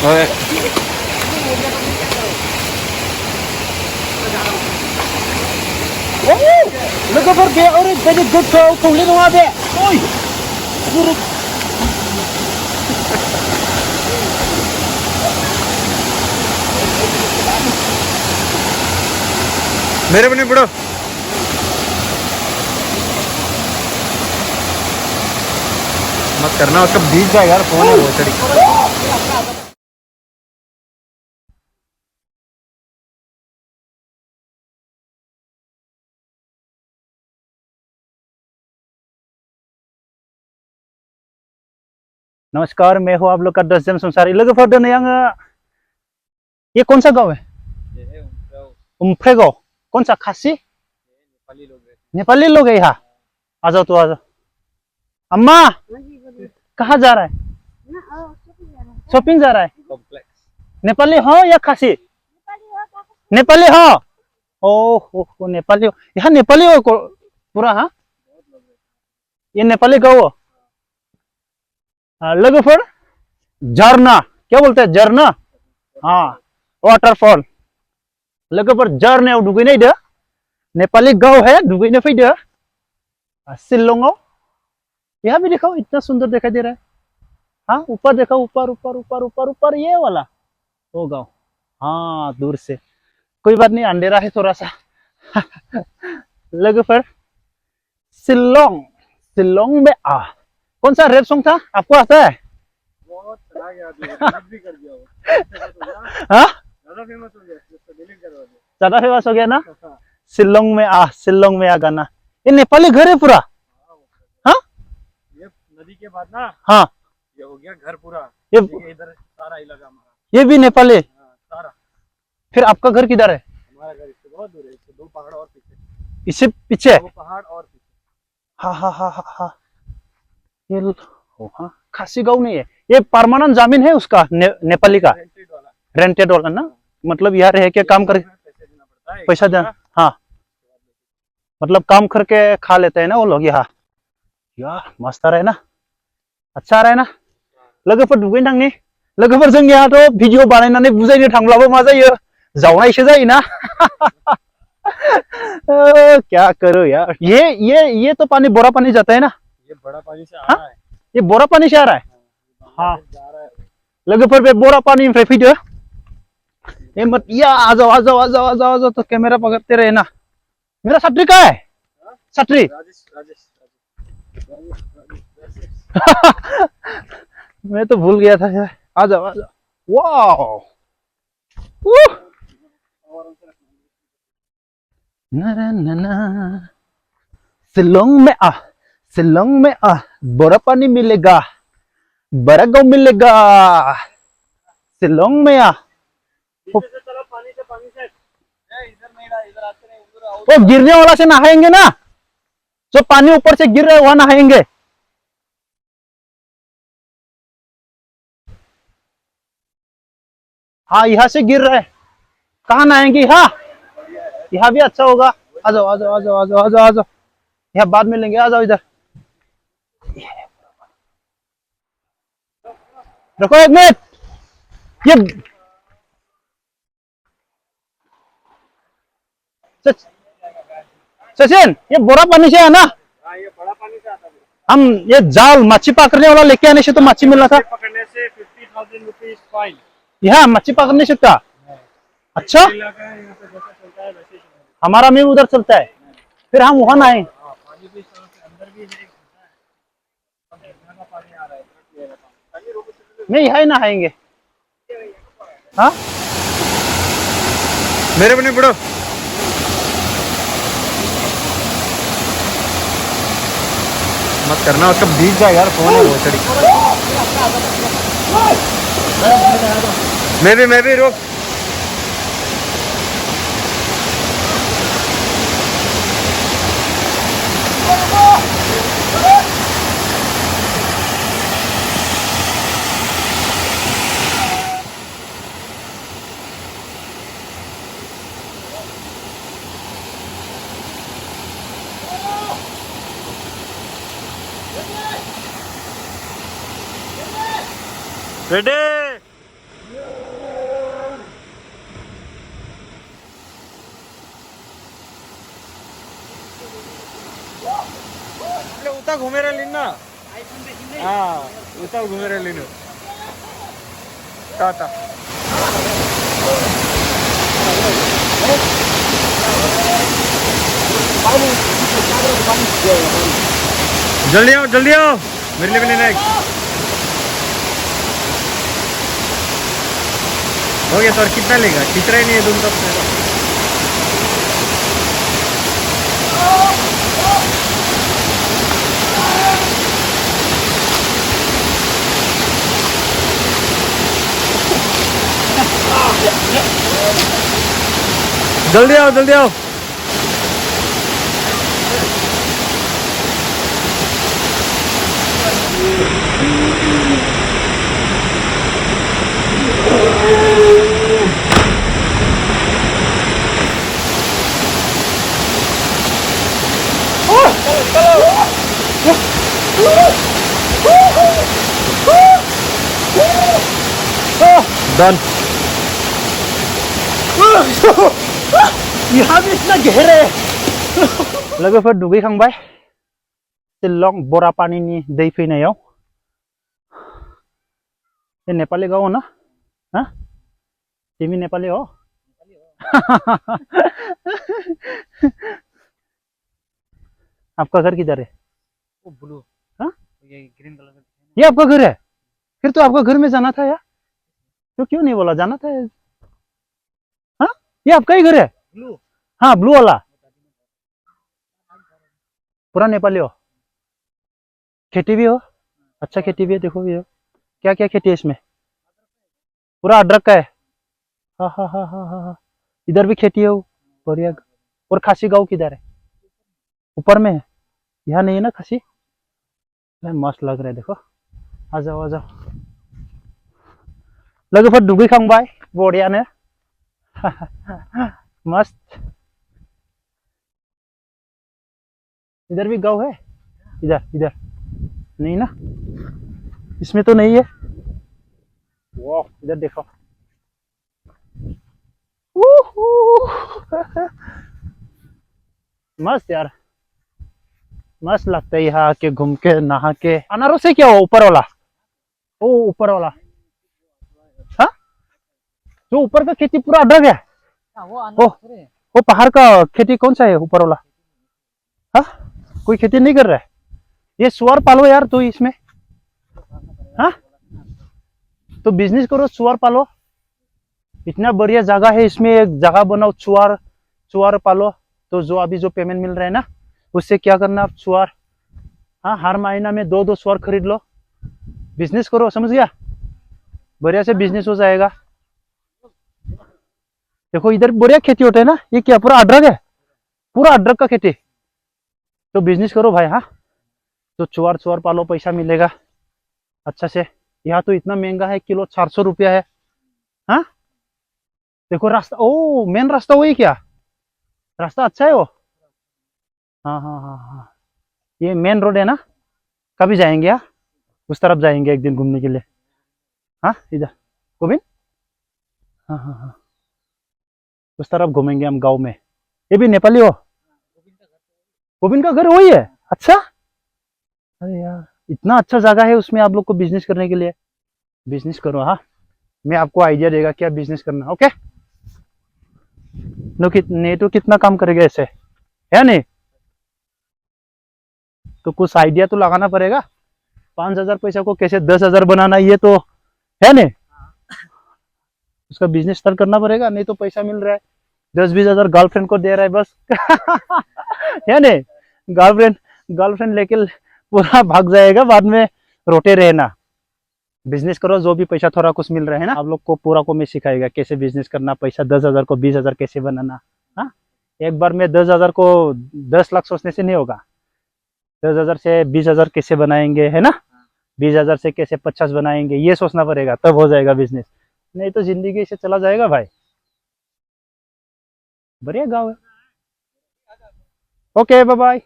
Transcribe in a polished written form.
ओए लोगोफोर बे ओरैबायदि गोथौ थौले नङा बे ओइ मेरे बने पड़ो मत करना उसका बीच जाएगा यार फोन है वो चढ़ी नमस्कार मैं हूँ आप लोग का दसजन संसारी लोगोफोर दिनै आङो ये कौन सा गांव है उमफ्रे गांव कौन सा खासी नेपाली लोग है यहाँ आ जाओ तो आ जाओ अम्मा कहाँ जा रहा है शॉपिंग जा रहा है नेपाली हो या खासी नेपाली हो ओ नेपाली हो यहाँ नेपाली हो पूरा हाँ ये नेपाली गाँव हो लोगोफोर झरना क्या बोलते हैं झरना हाँ वाटरफॉल लोगोफोर झरनायाव दुगैनो फैदो नेपाली गाँव है दुगैनो फैदो शिलंगाव यहाँ भी देखो इतना सुंदर दिखाई दे रहा है हाँ ऊपर देखो ऊपर ऊपर ऊपर ऊपर ऊपर ये वाला वो गाँव हाँ दूर से कोई बात नहीं अंधेरा है थोड़ा सा लोगोफोर शिलोंग शिलोंग में कौन सा रेप सॉन्ग था आपको आता है बहुत चला गया भी कर दिया हाँ ज्यादा फेमस हो गया डिलीट करवा दिया ज्यादा फेमस हो गया ना शिलोंग में आ गाना ये नेपाली घर है पूरा हाँ ये नदी के बाद ना हाँ ये हो गया घर पूरा ये इधर सारा इलाका हमारा ये भी नेपाली सारा फिर आपका घर किधर है हमारा घर इससे बहुत दूर है इससे 2 पहाड़ और पीछे इससे पीछे 2 पहाड़ और पीछे हाँ हाँ हाँ हाँ हाँ ये हाँ खासी गाँव नहीं है ये परमानेंट जमीन है उसका नेपाली का रेंटेड वाला ना मतलब यहाँ रह के काम कर पैसा देना हाँ मतलब काम करके खा लेते हैं ना वो लोग यहाँ यार मस्त आ रहा है ना अच्छा आ रहा है ना लोगोफोर दुगैनो थांनि लोगोफोर जों यहाँ भिडिअ बानायनानै बुजायनो थांब्लाबो मा जायो जावनायसो जायोना क्या करो यार ये तो पानी बोरा पानी जाता है ना ये बड़ा पानी से आ रहा है ये बोरा पानी से आ रहा है हाँ लोगोफोर बे बोरा पानी में फैदो ये मत या आ जाओ तो कैमरा पकड़ते रहे ना मेरा छतरी कहाँ है छतरी मैं तो भूल गया था यार आ जाओ वाओ ना शिलोंग में बोरा पानी मिलेगा बड़ा गाँव मिलेगा शिलोंग में वो गिरने वाला से नहाएंगे ना जो पानी ऊपर से गिर रहा है वहां नहाएंगे हाँ यहाँ से गिर रहा है कहाँ नहाएंगे यहाँ भी अच्छा होगा आ जाओ यहाँ बाद में लेंगे आ जाओ इधर रुको एक मिनट ये सचिन ये बोरा पानी से है ना ये बड़ा पानी से आता है हम ये जाल मच्छी पकड़ने वाला लेके आने से तो मच्छी मिलना था पकड़ने से 50,000 रुपीज फाइन यहाँ मच्छी पकड़ने से का अच्छा हमारा में उधर चलता है फिर हम वहां आए पानी भी अंदर भी पानी आ रहा है नहीं यहाँ नहाएंगे हाँ मेरे बने पड़ो मत करना उसका बीच जाएगा यार फोन है वो चढ़ी मैं भी रोक रेडी उता घुमेर लिनु उता घुमेर लिनु टाटा जल्दी आओ मेरे लिए भी लेना एक हो गया सर कितना लेगा तीसरा ही नहीं है तुम तब जल्दी आओ डन यहाँ भी इतना गहरे लोगोफोर दुगैखांबाय शिलं बरापानिनि दै फैनायाव ये नेपाली गाँव ना हाँ तिमी नेपाली हो आपका घर किधर है वो ब्लू हाँ ये ग्रीन कलर का ये आपका घर है फिर तो आपका घर में जाना था यार तो क्यों नहीं बोला जाना था हाँ ये आपका ही घर है ब्लू हाँ ब्लू वाला पूरा नेपाली हो खेती भी हो अच्छा खेती भी है देखो ये क्या क्या खेती है इसमें पूरा अदरक का है हाँ हाँ हाँ हाँ हाँ इधर भी खेती है बढ़िया और खासी गाँव किधर है ऊपर में है यहाँ नहीं है ना खासी मस्त लग रहा है देखो आ जाओ लोगोफोर दुगैखांबाय बरियानो मस्त इधर भी गाँव है इधर नहीं ना इसमें तो नहीं है वाह इधर देखो मस्त यार मस्त लगता है यहाँ आके घूम के नहा के अनारस है क्या हो ऊपर वाला ओ ऊपर वाला हाँ जो ऊपर का खेती पूरा अदरक है वो पहाड़ का खेती कौन सा है ऊपर वाला हाँ कोई खेती नहीं कर रहा है ये सुअर पालो यार तो इसमें हाँ तो बिजनेस करो सुअर पालो इतना बढ़िया जगह है इसमें एक जगह बनाओ सुअर पालो तो जो अभी जो पेमेंट मिल रहा है ना उससे क्या करना आप सुअर हाँ हर महीना में 2 सुअर खरीद लो बिजनेस करो समझ गया बढ़िया से बिजनेस हो जाएगा देखो इधर बढ़िया खेती होता है ना ये क्या पूरा अदरक है पूरा अदरक का खेती तो बिजनेस करो भाई हाँ तो सुअर पालो पैसा मिलेगा अच्छा से यहाँ तो इतना महंगा है किलो 400 रुपया है हाँ देखो रास्ता ओ मेन रास्ता वही क्या रास्ता अच्छा है वो हाँ ये मेन रोड है ना कभी जाएंगे यार उस तरफ जाएंगे एक दिन घूमने के लिए हाँ इधर गोविंद हाँ उस तरफ घूमेंगे हम गांव में ये भी नेपाली हो गोविंद का घर वही है अच्छा अरे यार इतना अच्छा जगह है उसमें आप लोग को बिजनेस करने के लिए बिजनेस करो हाँ मैं आपको आइडिया देगा क्या बिजनेस करना ओके नेटो कितना काम करेगा ऐसे है नहीं तो कुछ आइडिया तो लगाना पड़ेगा 5,000 पैसा को कैसे 10,000 बनाना ये तो है नहीं उसका बिजनेस स्टार्ट करना पड़ेगा नहीं तो पैसा मिल रहा है 10-20 हजार गर्लफ्रेंड को दे रहा है बस है नहीं गर्लफ्रेंड लेके पूरा भाग जाएगा बाद में रोटे रहना बिजनेस करो जो भी पैसा थोड़ा कुछ मिल रहा है ना आप लोग को पूरा को मैं सिखाएगा कैसे बिजनेस करना पैसा 10,000 को 20,000 कैसे बनाना हाँ एक बार में 10,000 को 10 लाख सोचने से नहीं होगा 10,000 से 20,000 कैसे बनाएंगे है ना 20,000 से कैसे 50 बनाएंगे ये सोचना पड़ेगा तब हो जाएगा बिजनेस नहीं तो जिंदगी से चला जाएगा भाई बढ़िया गाँव है ओके बाय बाय